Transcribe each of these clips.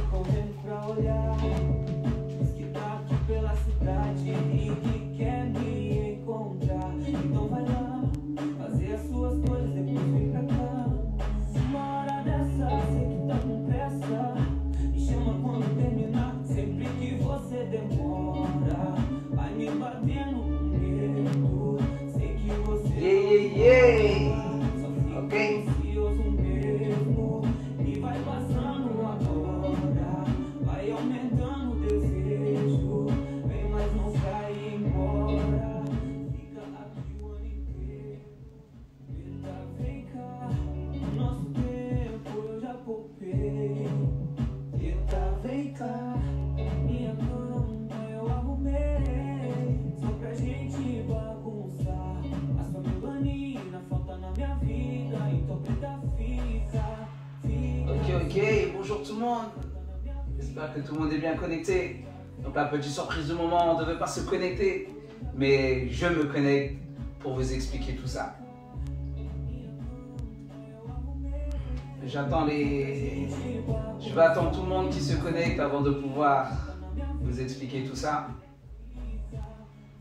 correndo pra olhar. Diz que tá aqui pela cidade e que quer me encontrar. Então vai lá, fazer as suas coisas, depois vem pra cá. Uma hora dessa, sei que tá com pressa. Me chama quando terminar, sempre que você demora. Vai me batendo com medo, sei que você só fica ansioso mesmo. E vai passando agora, vai aumentando o desejo. Vem, mas não sai embora, fica aqui o ano inteiro. Eita, vem cá, no nosso tempo eu já poupei. Eita, vem cá, minha cama eu arrumei. Só pra gente bagunçar. A sua melanina falta na minha vida, então preta fica. Ok, bonjour tout le monde. J'espère que tout le monde est bien connecté. Donc la petite surprise du moment, on ne devait pas se connecter, mais je me connecte pour vous expliquer tout ça. J'attends Je vais attendre tout le monde qui se connecte avant de pouvoir vous expliquer tout ça.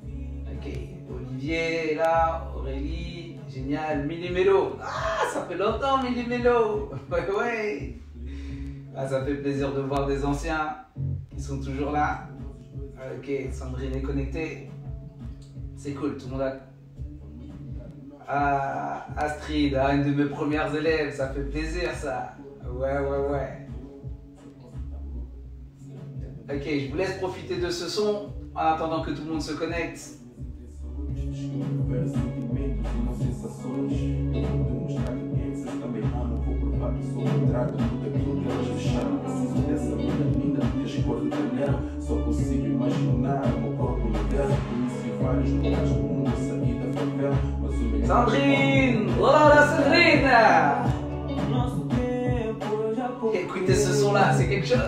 Ok, Olivier est là, Aurélie, génial, Millimélo. Ah, ça fait longtemps Millimélo. Ouais. Ah, ça fait plaisir de voir des anciens qui sont toujours là. Ok, Sandrine est connectée. C'est cool, tout le monde a... Ah, Astrid, une de mes premières élèves, ça fait plaisir ça. Ouais. Ok, je vous laisse profiter de ce son en attendant que tout le monde se connecte. Sandrine! Olá, Sandrine! Écoutez ce son là, c'est quelque chose.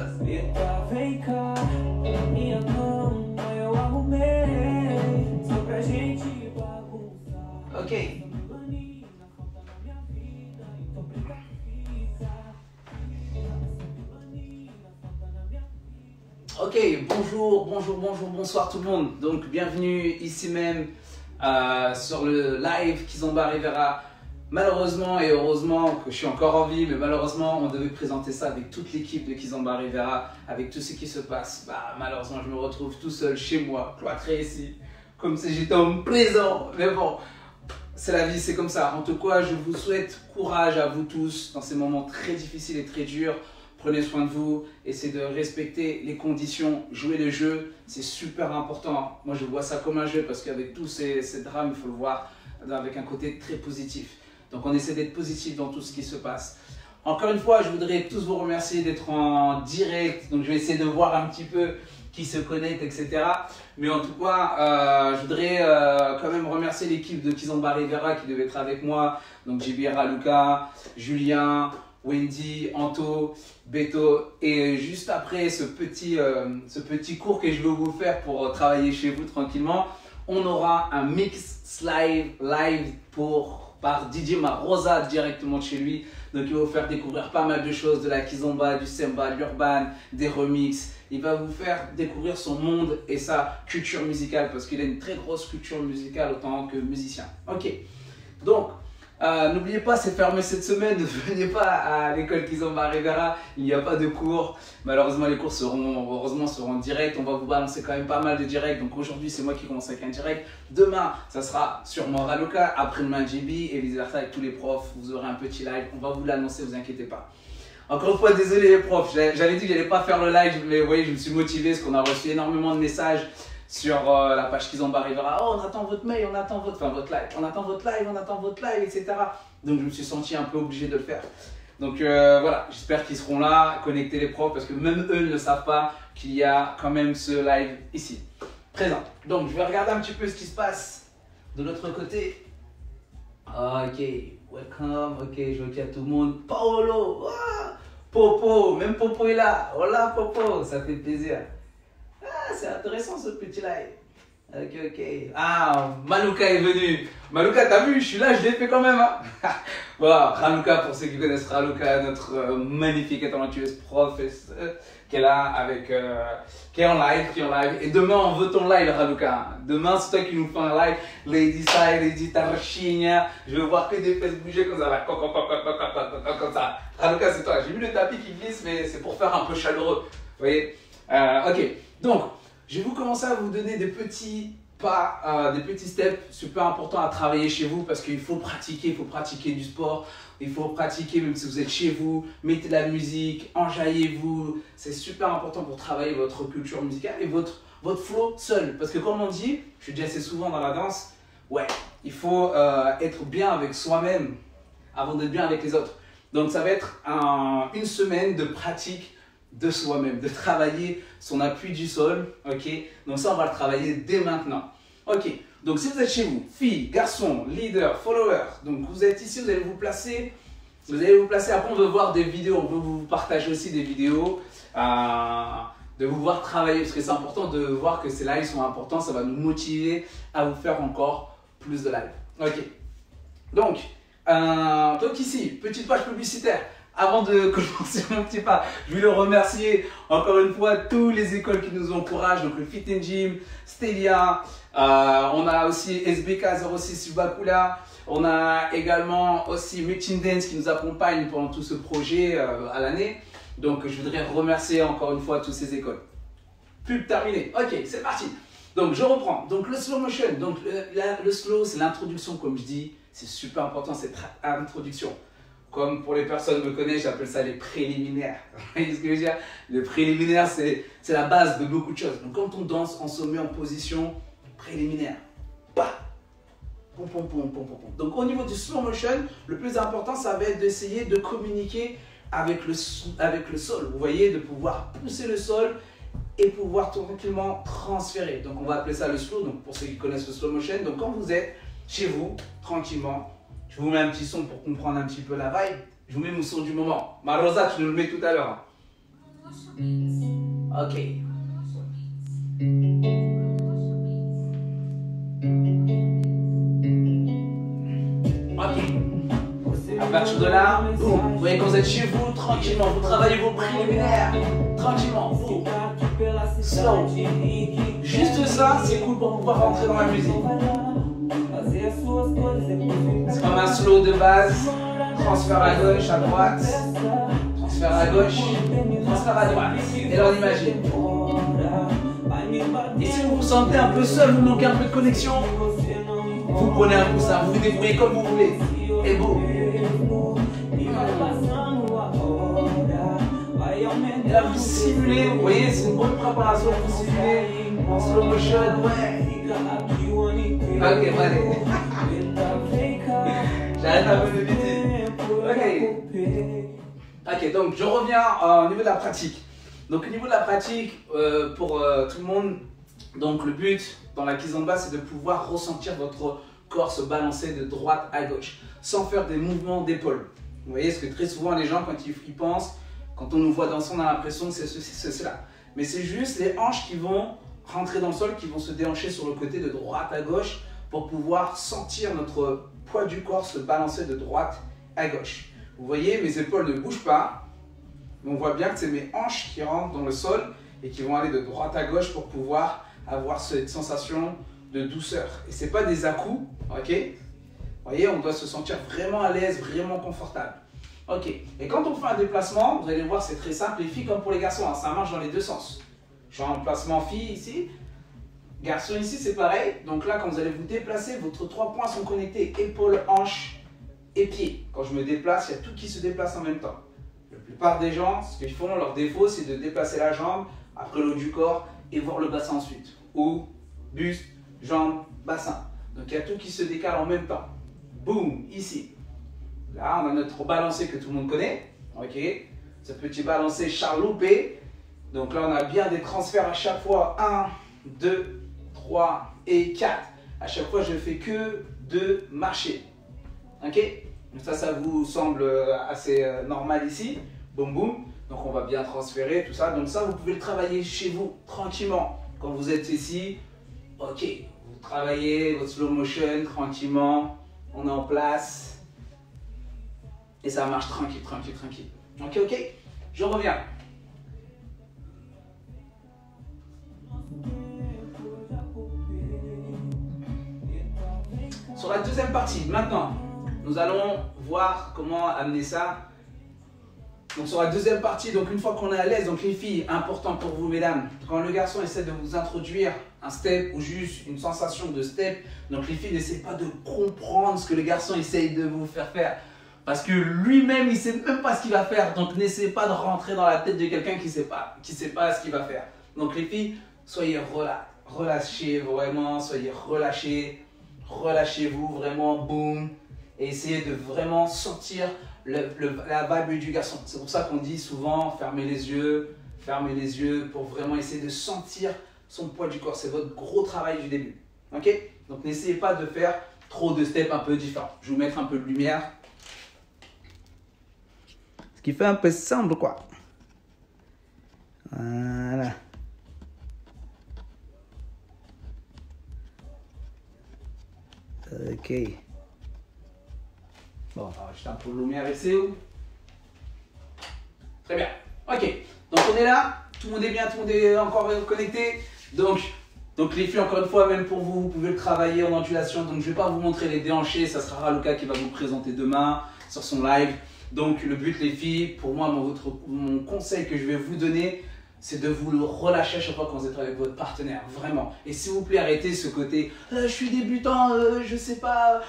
Ok. Ok, bonsoir tout le monde. Donc bienvenue ici même sur le live Kizomba Rivera. Malheureusement et heureusement que je suis encore en vie, mais malheureusement on devait présenter ça avec toute l'équipe de Kizomba Rivera, avec tout ce qui se passe. Bah, malheureusement je me retrouve tout seul chez moi, cloîtré ici, comme si j'étais en prison. Mais bon, c'est la vie, c'est comme ça. En tout cas, je vous souhaite courage à vous tous dans ces moments très difficiles et très durs. Prenez soin de vous, essayez de respecter les conditions, jouez le jeu, c'est super important. Moi je vois ça comme un jeu parce qu'avec tous ces drames, il faut le voir avec un côté très positif. Donc on essaie d'être positif dans tout ce qui se passe. Encore une fois, je voudrais tous vous remercier d'être en direct. Donc je vais essayer de voir un petit peu qui se connecte, etc. Mais en tout cas, je voudrais quand même remercier l'équipe de Kizomba Rivera qui devait être avec moi. Donc Jibira, Lucas, Julien, Wendy, Anto, Beto. Et juste après ce petit cours que je vais vous faire pour travailler chez vous tranquillement, on aura un mix live par DJ Marosa directement chez lui. Donc il va vous faire découvrir pas mal de choses, de la kizomba, du semba, de l'urban, des remixes. Il va vous faire découvrir son monde et sa culture musicale parce qu'il a une très grosse culture musicale en tant que musicien. Ok, donc n'oubliez pas, c'est fermé cette semaine, ne venez pas à l'école Kizomba Rivera, il n'y a pas de cours. Malheureusement les cours seront en direct, on va vous balancer quand même pas mal de directs. Donc aujourd'hui c'est moi qui commence avec un direct, demain ça sera sûrement Raluka, après-demain JB et vice versa avec tous les profs, vous aurez un petit live, on va vous l'annoncer, vous inquiétez pas. Encore une fois, désolé les profs, j'avais dit que j'allais pas faire le live, mais vous voyez je me suis motivé parce qu'on a reçu énormément de messages sur la page Kizomba Rivera. Oh, on attend votre mail, on attend votre live, on attend votre live, etc. Donc je me suis senti un peu obligé de le faire. Donc voilà, j'espère qu'ils seront là, connecter les profs, parce que même eux ne savent pas qu'il y a quand même ce live ici, présent. Donc je vais regarder un petit peu ce qui se passe de l'autre côté. Ok, welcome, ok, je vois qu'il y a tout le monde. Paolo, ah, Popo, même Popo est là. Hola Popo, ça fait plaisir. Ah, c'est intéressant ce petit live. Ok, ok. Ah, Malouka est venu. Malouka, t'as vu, je suis là, je l'ai fait quand même. Hein. Voilà, Ralouka, pour ceux qui connaissent Ralouka, notre magnifique et talentueuse professeure qui est là avec, qui est en live, Et demain, on veut ton live, Ralouka. Demain, c'est toi qui nous fais un live. Lady Sai, Lady Tarchigna. Je veux voir que des fesses bouger comme ça, là. Comme ça. Ralouka, c'est toi. J'ai vu le tapis qui glisse, mais c'est pour faire un peu chaleureux. Vous voyez? Ok. Donc, je vais vous commencer à vous donner des petits pas, des petits steps super importants à travailler chez vous parce qu'il faut pratiquer du sport, il faut pratiquer même si vous êtes chez vous, mettez de la musique, enjaillez-vous, c'est super important pour travailler votre culture musicale et votre flow seul. Parce que comme on dit, je dis assez souvent dans la danse, ouais, il faut être bien avec soi-même avant d'être bien avec les autres. Donc ça va être une semaine de pratique de soi-même, de travailler son appui du sol, ok? Donc ça, on va le travailler dès maintenant. Ok, donc si vous êtes chez vous, filles, garçons, leaders, followers, donc vous êtes ici, vous allez vous placer, après on veut voir des vidéos, on veut vous partager aussi des vidéos, de vous voir travailler, parce que c'est important de voir que ces lives sont importants, ça va nous motiver à vous faire encore plus de lives. Ok, donc ici, petite page publicitaire. Avant de commencer mon petit pas, je voulais remercier encore une fois toutes les écoles qui nous encouragent, donc le Fit and Gym, Stelia, on a aussi SBK 06 Subakula, on a également aussi Meeting Dance qui nous accompagne pendant tout ce projet à l'année. Donc je voudrais remercier encore une fois toutes ces écoles. Pub terminée, ok, c'est parti. Donc je reprends, donc le slow motion, donc le slow c'est l'introduction comme je dis, c'est super important cette introduction. Comme pour les personnes qui me connaissent, j'appelle ça les préliminaires. Vous voyez ce que je veux dire? Les préliminaires, c'est la base de beaucoup de choses. Donc quand on danse, on se met en position préliminaire. Bah! Pom, pom, pom, pom, pom, pom. Donc au niveau du slow motion, le plus important, ça va être d'essayer de communiquer avec le sol. Vous voyez, de pouvoir pousser le sol et pouvoir tranquillement transférer. Donc on va appeler ça le slow, donc pour ceux qui connaissent le slow motion. Donc quand vous êtes chez vous, tranquillement, je vous mets un petit son pour comprendre un petit peu la vibe. Je vous mets mon son du moment. Marosa, tu nous le mets tout à l'heure. Ok. Ok. À partir de là, boum. Vous voyez, quand vous êtes chez vous, tranquillement, vous travaillez vos préliminaires. Tranquillement, boum. Slow. Juste ça, c'est cool pour pouvoir rentrer dans la musique. C'est comme un slow de base, transfert à gauche, à droite, transfert à gauche, transfert à droite. Et là on imagine. Et si vous vous sentez un peu seul, vous manquez un peu de connexion, vous prenez un coussin, vous vous débrouillez comme vous voulez. Et boum. Et là vous simulez, vous voyez, c'est une bonne préparation pour simuler en slow motion, ouais. Ok, allez. J'arrête un peu de bêtises. Ok, donc je reviens au niveau de la pratique. Donc au niveau de la pratique, pour tout le monde, donc le but dans la kizomba, c'est de pouvoir ressentir votre corps se balancer de droite à gauche, sans faire des mouvements d'épaule. Vous voyez, parce que très souvent les gens, quand ils pensent, quand on nous voit danser, on a l'impression que c'est ceci, c'est cela. Mais c'est juste les hanches qui vont rentrer dans le sol, qui vont se déhancher sur le côté de droite à gauche pour pouvoir sentir notre poids du corps se balancer de droite à gauche. Vous voyez, mes épaules ne bougent pas, mais on voit bien que c'est mes hanches qui rentrent dans le sol et qui vont aller de droite à gauche pour pouvoir avoir cette sensation de douceur. Et ce n'est pas des à-coups, ok? Vous voyez, on doit se sentir vraiment à l'aise, vraiment confortable. Ok, et quand on fait un déplacement, vous allez voir, c'est très simple, les filles comme pour les garçons, hein, ça marche dans les deux sens. Je suis en placement fille ici, garçon ici, c'est pareil. Donc là, quand vous allez vous déplacer, vos trois points sont connectés, épaules, hanches et pieds. Quand je me déplace, il y a tout qui se déplace en même temps. La plupart des gens, ce qu'ils font, leur défaut, c'est de déplacer la jambe, après le haut du corps, et voir le bassin ensuite. Ou buste, jambe, bassin. Donc il y a tout qui se décale en même temps. Boum, ici. Là, on a notre balancé que tout le monde connaît. Ok, ce petit balancé charloupé. Donc là, on a bien des transferts à chaque fois. 1, 2, 3 et 4. À chaque fois, je ne fais que 2 marchés. Ok, donc ça vous semble assez normal ici. Boum, boum. Donc on va bien transférer tout ça. Donc ça, vous pouvez le travailler chez vous tranquillement. Quand vous êtes ici, Ok, vous travaillez votre slow motion tranquillement, on est en place. Et ça marche tranquille, tranquille, tranquille. Ok, ok, je reviens. Sur la deuxième partie, maintenant, nous allons voir comment amener ça. Donc sur la deuxième partie, donc une fois qu'on est à l'aise, donc les filles, important pour vous mesdames, quand le garçon essaie de vous introduire un step ou juste une sensation de step, donc les filles n'essaient pas de comprendre ce que le garçon essaye de vous faire faire. Parce que lui-même, il ne sait même pas ce qu'il va faire. Donc n'essayez pas de rentrer dans la tête de quelqu'un qui ne sait pas ce qu'il va faire. Donc les filles, soyez relâchées vraiment, soyez relâchées. Relâchez-vous vraiment, boum. Et essayez de vraiment sentir la vibe du garçon. C'est pour ça qu'on dit souvent, fermez les yeux pour vraiment essayer de sentir son poids du corps. C'est votre gros travail du début. Ok? Donc n'essayez pas de faire trop de steps un peu différents. Je vais vous mettre un peu de lumière. Ce qui fait un peu simple, quoi. Voilà. Ok. Bon, alors je un peu de lumière ici. Très bien. Ok. Donc on est là. Tout le monde est bien, tout le monde est encore connecté. Donc les filles, encore une fois, même pour vous, vous pouvez le travailler en ondulation. Donc je ne vais pas vous montrer les déhanchés. Ça sera Raluca qui va vous présenter demain sur son live. Donc le but, les filles, pour moi, mon conseil que je vais vous donner, c'est de vous le relâcher à chaque fois quand vous êtes avec votre partenaire, vraiment. Et s'il vous plaît, arrêtez ce côté je suis débutant, je sais pas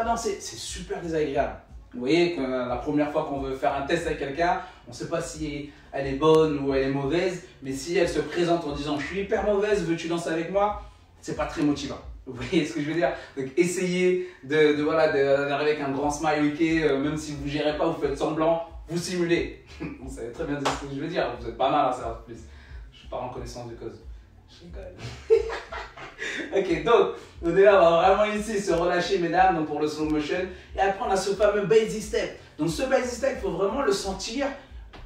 danser. C'est super désagréable. Vous voyez, la première fois qu'on veut faire un test avec quelqu'un, on ne sait pas si elle est bonne ou elle est mauvaise, mais si elle se présente en disant je suis hyper mauvaise, veux-tu danser avec moi? C'est pas très motivant. Vous voyez ce que je veux dire? Donc essayez d'arriver avec un grand smile, ok, même si vous ne gérez pas, vous faites semblant, vous simulez. Vous savez très bien ce que je veux dire, vous êtes pas mal à ça en plus. Je suis pas en connaissance de cause. Je rigole. Ok, donc on est là, on va vraiment ici se relâcher mesdames, donc pour le slow motion. Et après on a ce fameux basic step. Donc ce basic step, il faut vraiment le sentir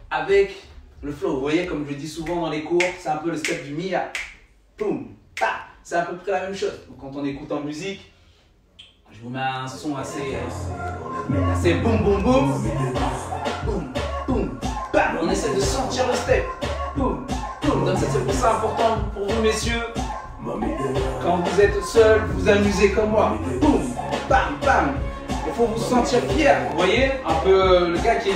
avec le flow. Vous voyez, comme je le dis souvent dans les cours, c'est un peu le step du Mia. Boum, ta. C'est à peu près la même chose. Donc, quand on écoute en musique, je vous mets un son assez boum boum boum. Boum, boum, bam. On essaie de sentir le step. Boum, boum. Donc c'est pour ça important pour vous messieurs. Quand vous êtes seul, vous amusez comme moi. Boum, bam, bam. Il faut vous sentir fier. Vous voyez, un peu le gars qui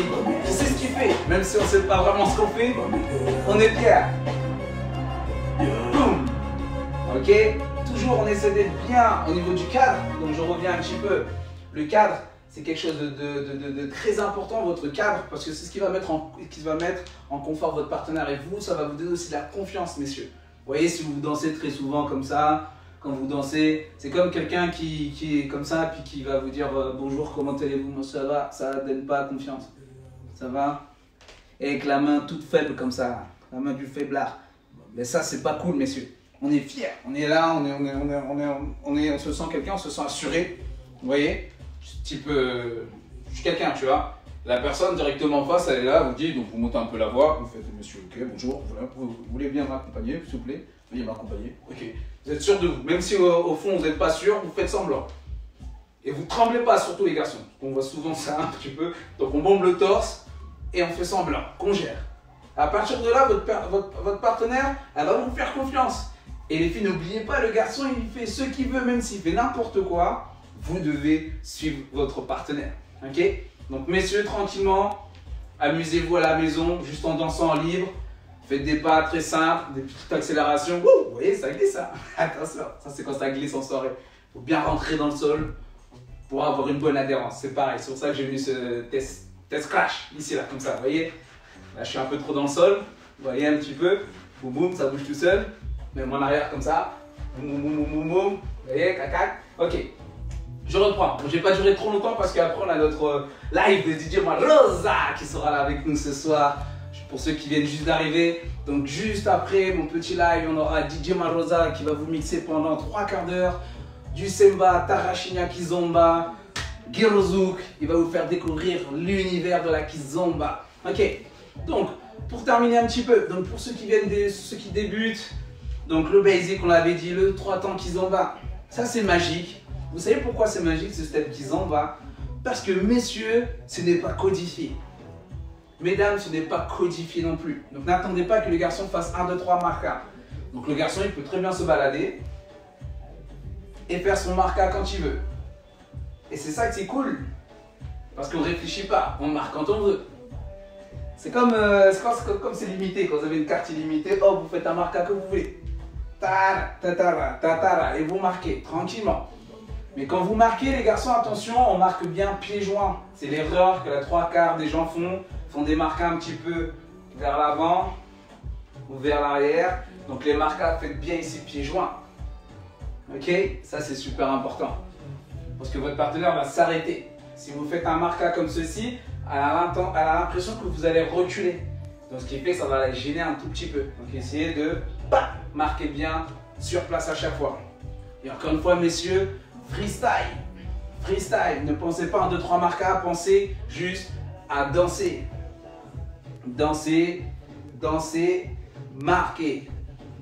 sait ce qu'il fait. Même si on ne sait pas vraiment ce qu'on fait, on est fier. Boum. Ok, toujours on essaie d'être bien au niveau du cadre. Donc je reviens un petit peu. Le cadre, c'est quelque chose de très important, votre cadre, parce que c'est ce qui va mettre en confort votre partenaire. Et vous, ça va vous donner aussi de la confiance, messieurs. Vous voyez, si vous dansez très souvent comme ça, quand vous dansez, c'est comme quelqu'un qui est comme ça, puis qui va vous dire bonjour, comment allez-vous? Moi ça va, ça ne donne pas confiance. Ça va? Et avec la main toute faible comme ça, la main du faiblard. Mais ça, c'est pas cool, messieurs. On est fiers, on est là, on se sent quelqu'un, on se sent assuré. Vous voyez, type, je suis quelqu'un, tu vois. La personne directement en face, elle est là, vous dit, donc vous montez un peu la voix, vous faites monsieur, ok, bonjour, vous voulez bien m'accompagner, s'il vous plaît, veuillez m'accompagner, ok. Vous êtes sûr de vous, même si au fond vous n'êtes pas sûr, vous faites semblant. Et vous ne tremblez pas, surtout les garçons. On voit souvent ça un petit peu. Donc on bombe le torse et on fait semblant, qu'on gère. À partir de là, votre partenaire, elle va vous faire confiance. Et les filles, n'oubliez pas, le garçon, il fait ce qu'il veut, même s'il fait n'importe quoi, vous devez suivre votre partenaire. Ok? Donc, messieurs, tranquillement, amusez-vous à la maison, juste en dansant libre. Faites des pas très simples, des petites accélérations. Ouh, vous voyez, ça glisse, ça. Attention, ça c'est quand ça glisse en soirée. Il faut bien rentrer dans le sol pour avoir une bonne adhérence. C'est pareil, c'est pour ça que j'ai mis ce test crash, ici, là, comme ça. Vous voyez? Là, je suis un peu trop dans le sol. Vous voyez un petit peu. Boum, boum, ça bouge tout seul. Même en arrière comme ça. Boum, boum, boum, boum, boum. Vous voyez, cacac. Ok. Je reprends. Je ne vais pas durer trop longtemps parce qu'après on a notre live de DJ Marosa qui sera là avec nous ce soir. Pour ceux qui viennent juste d'arriver. Donc juste après mon petit live, on aura DJ Marosa qui va vous mixer pendant 3 quarts d'heure. Du Semba, Tarashinya Kizomba, Girozouk. Il va vous faire découvrir l'univers de la Kizomba. Ok. Donc pour terminer un petit peu, donc pour ceux qui viennent, ceux qui débutent, Donc le basic, on l'avait dit, le 3 temps kizomba. Ça c'est magique. Vous savez pourquoi c'est magique ce step kizomba? Parce que messieurs, ce n'est pas codifié. Mesdames, ce n'est pas codifié non plus. Donc n'attendez pas que le garçon fasse 1, 2, 3 marca. Donc le garçon, il peut très bien se balader et faire son marca quand il veut. Et c'est ça que c'est cool. Parce qu'on ne réfléchit pas, on marque quand on veut. C'est comme c'est limité, quand vous avez une carte illimitée, hop, vous faites un marca que vous voulez. Tara, tatara, tatara, et vous marquez tranquillement. Mais quand vous marquez, les garçons, attention, on marque bien pieds joints. C'est l'erreur que la 3/4 des gens font des marquas un petit peu vers l'avant ou vers l'arrière. Donc les marquas, faites bien ici pieds joints. Ok? Ça c'est super important. Parce que votre partenaire va s'arrêter. Si vous faites un marca comme ceci, elle a l'impression que vous allez reculer. Donc ce qui fait que ça va la gêner un tout petit peu. Donc essayez de marquer bien sur place à chaque fois. Et encore une fois, messieurs, freestyle. Freestyle. Ne pensez pas en 2, 3 marquas, pensez juste à danser. Danser, danser, marquer.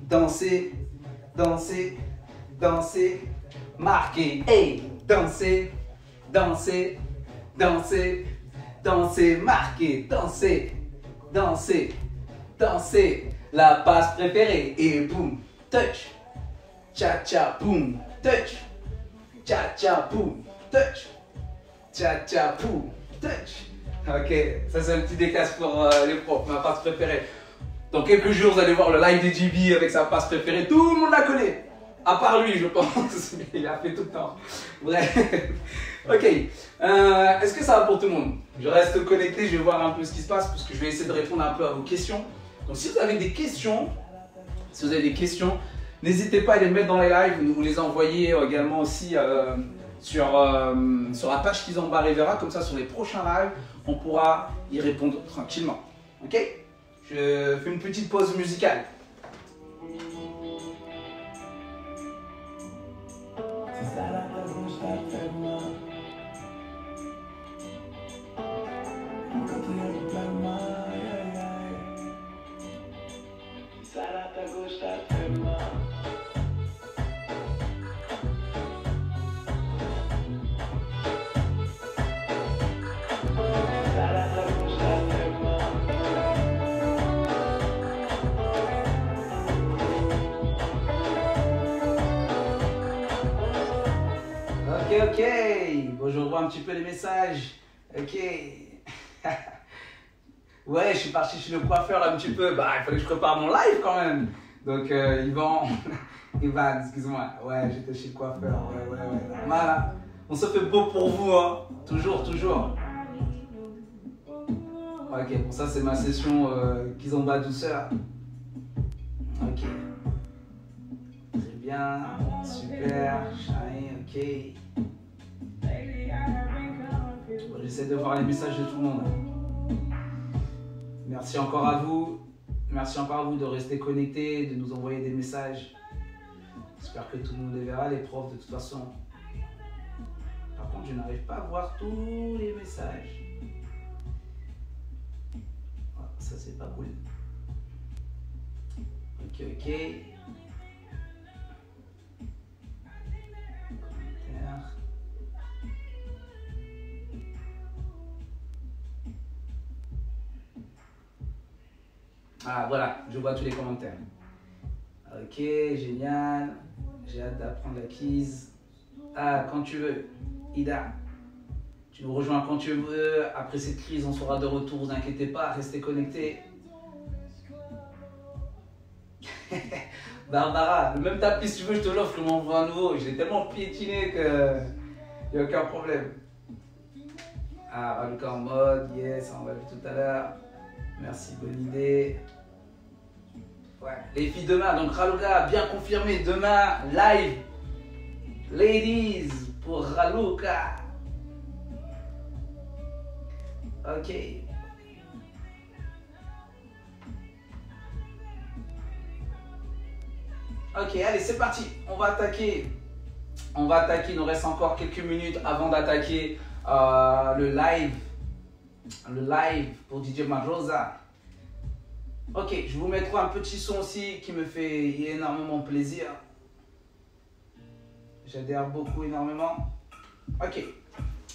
Danser, danser, danser, marquer. Hey, danser, danser, danser, danser, marquer, danser, danser, danser. La passe préférée et boum, touch. Cha-cha, boum, touch. Cha-cha, boum, touch. Cha-cha, boum, touch. Ok, ça c'est un petit décasse pour les profs, ma passe préférée. Dans quelques jours, vous allez voir le live de JB avec sa passe préférée. Tout le monde la connaît. À part lui, je pense. Il a fait tout le temps. Bref. Ok. Est-ce que ça va pour tout le monde? Je reste connecté, je vais voir un peu ce qui se passe parce que je vais essayer de répondre un peu à vos questions. Donc si vous avez des questions, n'hésitez pas à les mettre dans les lives. Vous les envoyez également aussi sur la page Kizomba Rivera. Comme ça, sur les prochains lives, on pourra y répondre tranquillement. Ok? Je fais une petite pause musicale. Ok, bon, je revois un petit peu les messages. Ok. Ouais, je suis parti chez le coiffeur un petit peu. Bah, il fallait que je prépare mon live quand même. Donc, Ivan, excuse-moi. Ouais, j'étais chez le coiffeur. Ouais. Voilà. On se fait beau pour vous, hein. Toujours, toujours. Ok, bon, ça, c'est ma session Kizomba douceur. Ok. Très bien. Super. Shine, ok. J'essaie de voir les messages de tout le monde. Merci encore à vous. Merci encore à vous de rester connectés, de nous envoyer des messages. J'espère que tout le monde les verra, les profs de toute façon. Par contre, je n'arrive pas à voir tous les messages. Ah, ça, c'est pas cool. Ok. Ah voilà, je vois tous les commentaires. Ok, génial. J'ai hâte d'apprendre la keys. Ah, quand tu veux. Ida, tu nous rejoins quand tu veux. Après cette crise, on sera de retour, vous inquiétez pas, restez connectés. Barbara, même tapis si tu veux, je te l'offre, je m'envoie à nouveau. Je l'ai tellement piétiné que il n'y a aucun problème. Ah, Raluka en mode, yes, on va voir tout à l'heure. Merci, bonne idée. Ouais. Les filles, demain, donc Raluka, bien confirmé, demain, live. Ladies, pour Raluka. Ok. Ok, allez, c'est parti. On va attaquer. Il nous reste encore quelques minutes avant d'attaquer le live. Le live pour DJ Madrosa. Ok, je vous mettrai un petit son aussi qui me fait énormément plaisir. J'adhère beaucoup, énormément. Ok.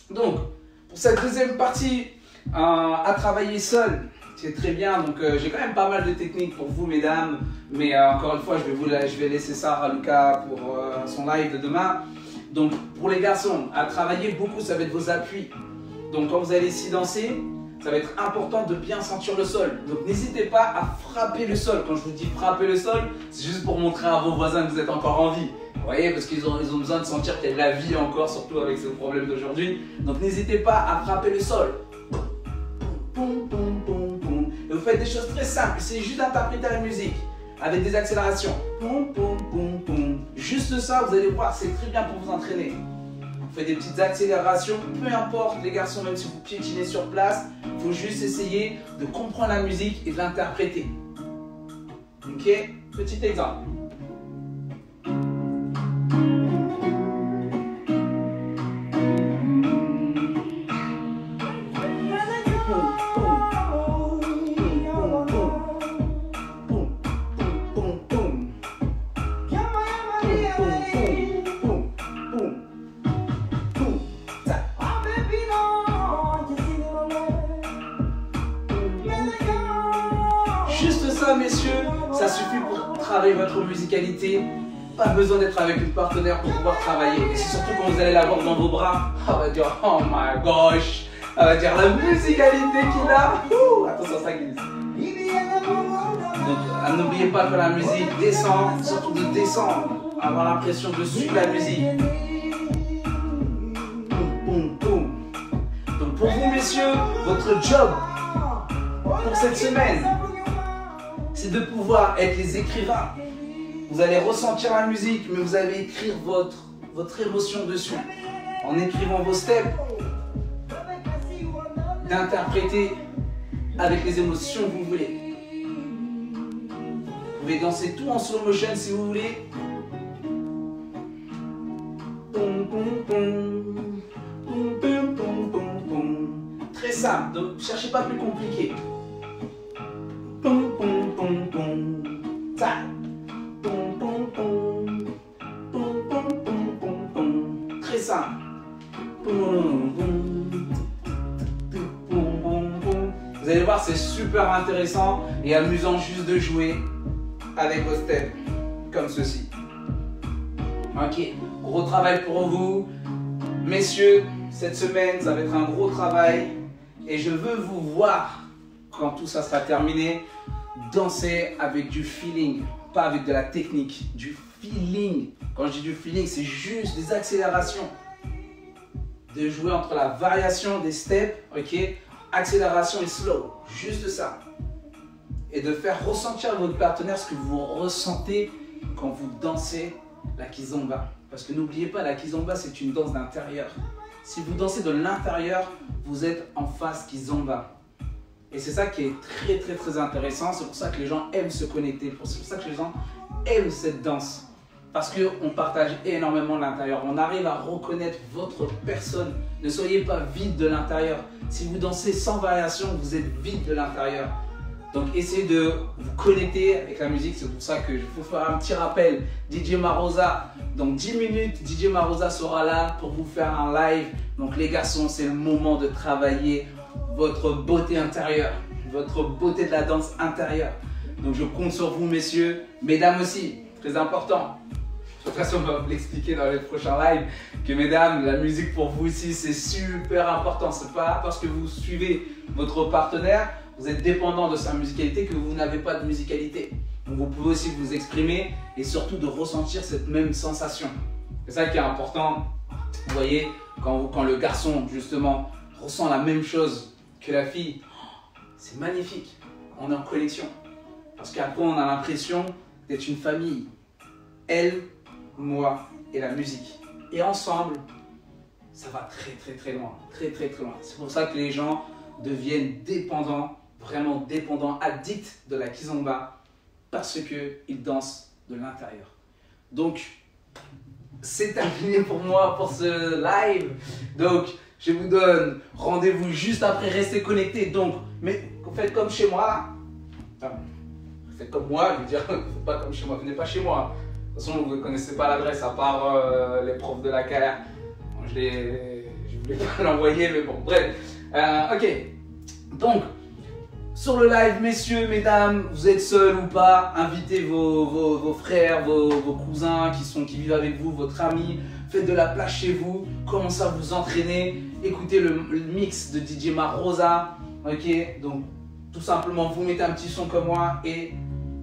Donc, pour cette deuxième partie, à travailler seul, c'est très bien. Donc, j'ai quand même pas mal de techniques pour vous, mesdames. Mais encore une fois, je vais laisser ça à Lucas pour son live de demain. Donc, pour les garçons, à travailler beaucoup, ça va être vos appuis. Donc, quand vous allez ici danser, ça va être important de bien sentir le sol. Donc, n'hésitez pas à frapper le sol. Quand je vous dis frapper le sol, c'est juste pour montrer à vos voisins que vous êtes encore en vie. Vous voyez, parce qu'ils ont besoin de sentir qu'il y a de la vie encore, surtout avec ce problème d'aujourd'hui. Donc, n'hésitez pas à frapper le sol. Et vous faites des choses très simples. C'est juste d'interpréter la musique avec des accélérations. Juste ça, vous allez voir, c'est très bien pour vous entraîner. Vous faites des petites accélérations, peu importe les garçons, même si vous piétinez sur place, il faut juste essayer de comprendre la musique et de l'interpréter. Ok? Petit exemple. Juste ça, messieurs, ça suffit pour travailler votre musicalité. Pas besoin d'être avec une partenaire pour pouvoir travailler. Et c'est surtout quand vous allez l'avoir dans vos bras, elle va dire oh my gosh, elle va dire la musicalité qu'il a. Attention, ça glisse. Donc, n'oubliez pas que la musique descend, surtout de descendre, avoir l'impression de suivre la musique. Donc pour vous, messieurs, votre job pour cette semaine, c'est de pouvoir être les écrivains. Vous allez ressentir la musique, mais vous allez écrire votre émotion dessus. En écrivant vos steps, d'interpréter avec les émotions que vous voulez. Vous pouvez danser tout en slow motion si vous voulez. Très simple, donc ne cherchez pas plus compliqué. Très simple. Vous allez voir, c'est super intéressant et amusant juste de jouer avec vos steps comme ceci. Ok, gros travail pour vous. Messieurs, cette semaine, ça va être un gros travail et je veux vous voir, quand tout ça sera terminé, danser avec du feeling, pas avec de la technique, du feeling. Quand je dis du feeling, c'est juste des accélérations. De jouer entre la variation des steps, ok, accélération et slow, juste ça. Et de faire ressentir à votre partenaire ce que vous ressentez quand vous dansez la kizomba. Parce que n'oubliez pas, la kizomba, c'est une danse d'intérieur. Si vous dansez de l'intérieur, vous êtes en phase kizomba. Et c'est ça qui est très très très intéressant. C'est pour ça que les gens aiment se connecter. C'est pour ça que les gens aiment cette danse. Parce qu'on partage énormément l'intérieur. On arrive à reconnaître votre personne. Ne soyez pas vide de l'intérieur. Si vous dansez sans variation, vous êtes vide de l'intérieur. Donc essayez de vous connecter avec la musique. C'est pour ça que je vous ferai un petit rappel. DJ Marosa, dans 10 minutes, DJ Marosa sera là pour vous faire un live. Donc les garçons, c'est le moment de travailler votre beauté intérieure, votre beauté de la danse intérieure. Donc je compte sur vous, messieurs, mesdames aussi, très important. De toute façon, on va vous l'expliquer dans les prochains lives que mesdames, la musique pour vous aussi, c'est super important. C'est pas parce que vous suivez votre partenaire, vous êtes dépendant de sa musicalité que vous n'avez pas de musicalité. Donc vous pouvez aussi vous exprimer et surtout de ressentir cette même sensation. C'est ça qui est important. Vous voyez, quand le garçon, justement, ressent la même chose que la fille, c'est magnifique. On est en connexion. Parce qu'après, on a l'impression d'être une famille. Elle, moi et la musique. Et ensemble, ça va très très très loin. Très très très loin. C'est pour ça que les gens deviennent dépendants, vraiment dépendants, addicts de la kizomba, parce qu'ils dansent de l'intérieur. Donc, c'est terminé pour moi pour ce live. Donc, je vous donne rendez-vous juste après. Restez connectés. Donc, mais faites comme chez moi. faites comme moi, je veux dire, faites pas comme chez moi, venez pas chez moi. De toute façon, vous ne connaissez pas l'adresse à part les profs de la KR. Bon, je voulais pas l'envoyer, mais bon, bref. Ok, donc, sur le live, messieurs, mesdames, vous êtes seuls ou pas, invitez vos frères, vos cousins qui vivent avec vous, votre ami, faites de la place chez vous, commencez à vous entraîner, écoutez le mix de DJ Marosa, ok, donc tout simplement vous mettez un petit son comme moi et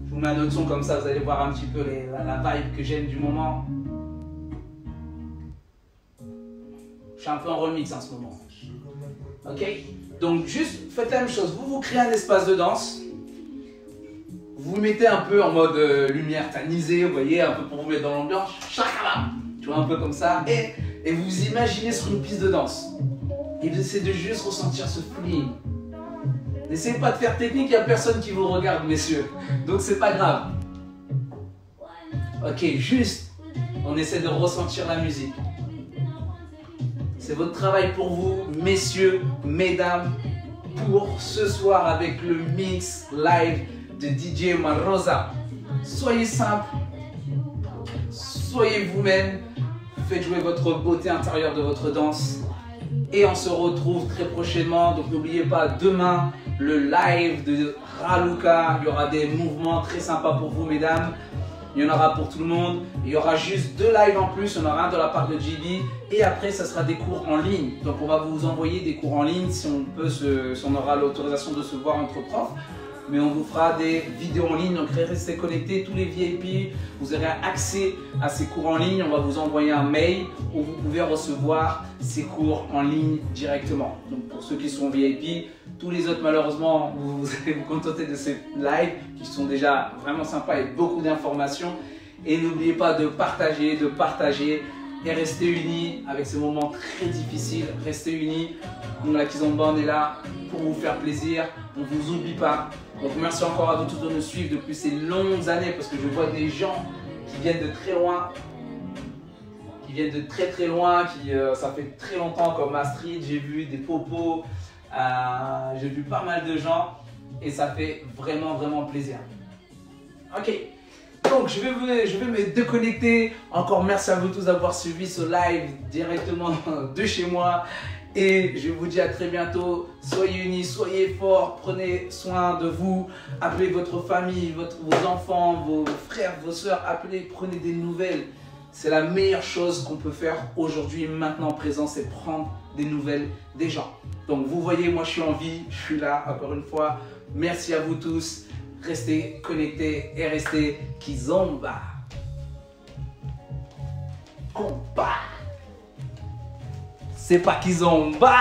je vous mets un autre son comme ça, vous allez voir un petit peu la vibe que j'aime du moment. Je suis un peu en remix en ce moment, ok. Donc juste faites la même chose, vous créez un espace de danse, vous mettez un peu en mode lumière tamisée, vous voyez, un peu pour vous mettre dans l'ambiance, chakala, tu vois, un peu comme ça, et vous imaginez sur une piste de danse. Et vous essayez de juste ressentir ce feeling. N'essayez pas de faire technique, il n'y a personne qui vous regarde, messieurs, donc c'est pas grave. Ok, juste, on essaie de ressentir la musique. C'est votre travail pour vous, messieurs, mesdames, pour ce soir avec le mix live de DJ Marosa. Soyez simple, soyez vous-même, faites jouer votre beauté intérieure de votre danse et on se retrouve très prochainement. Donc n'oubliez pas, demain, le live de Raluca, il y aura des mouvements très sympas pour vous, mesdames. Il y en aura pour tout le monde. Il y aura juste 2 lives en plus. Il y en aura un de la part de JB. Et après, ça sera des cours en ligne. Donc, on va vous envoyer des cours en ligne si on aura l'autorisation de se voir entre profs. Mais on vous fera des vidéos en ligne. Donc, restez connectés. Tous les VIP, vous aurez accès à ces cours en ligne. On va vous envoyer un mail où vous pouvez recevoir ces cours en ligne directement. Donc, pour ceux qui sont VIP, tous les autres, malheureusement, vous allez vous contenter de ces lives qui sont déjà vraiment sympas et beaucoup d'informations. Et n'oubliez pas de partager et rester unis avec ces moments très difficiles. Restez unis. Nous, la Kizomba, on est là pour vous faire plaisir. On ne vous oublie pas. Donc, merci encore à vous tous de nous suivre depuis ces longues années parce que je vois des gens qui viennent de très loin. Ça fait très longtemps comme Astrid, j'ai vu des popos. J'ai vu pas mal de gens et ça fait vraiment plaisir. Ok, donc je vais me déconnecter. Encore merci à vous tous d'avoir suivi ce live directement de chez moi et je vous dis à très bientôt. Soyez unis, soyez forts, prenez soin de vous, appelez votre famille, vos enfants, vos frères, vos soeurs, prenez des nouvelles. C'est la meilleure chose qu'on peut faire aujourd'hui, maintenant présent, c'est prendre des nouvelles des gens. Donc vous voyez, moi je suis en vie, je suis là encore une fois. Merci à vous tous. Restez connectés et restez Kizomba. Combat. C'est pas Kizomba.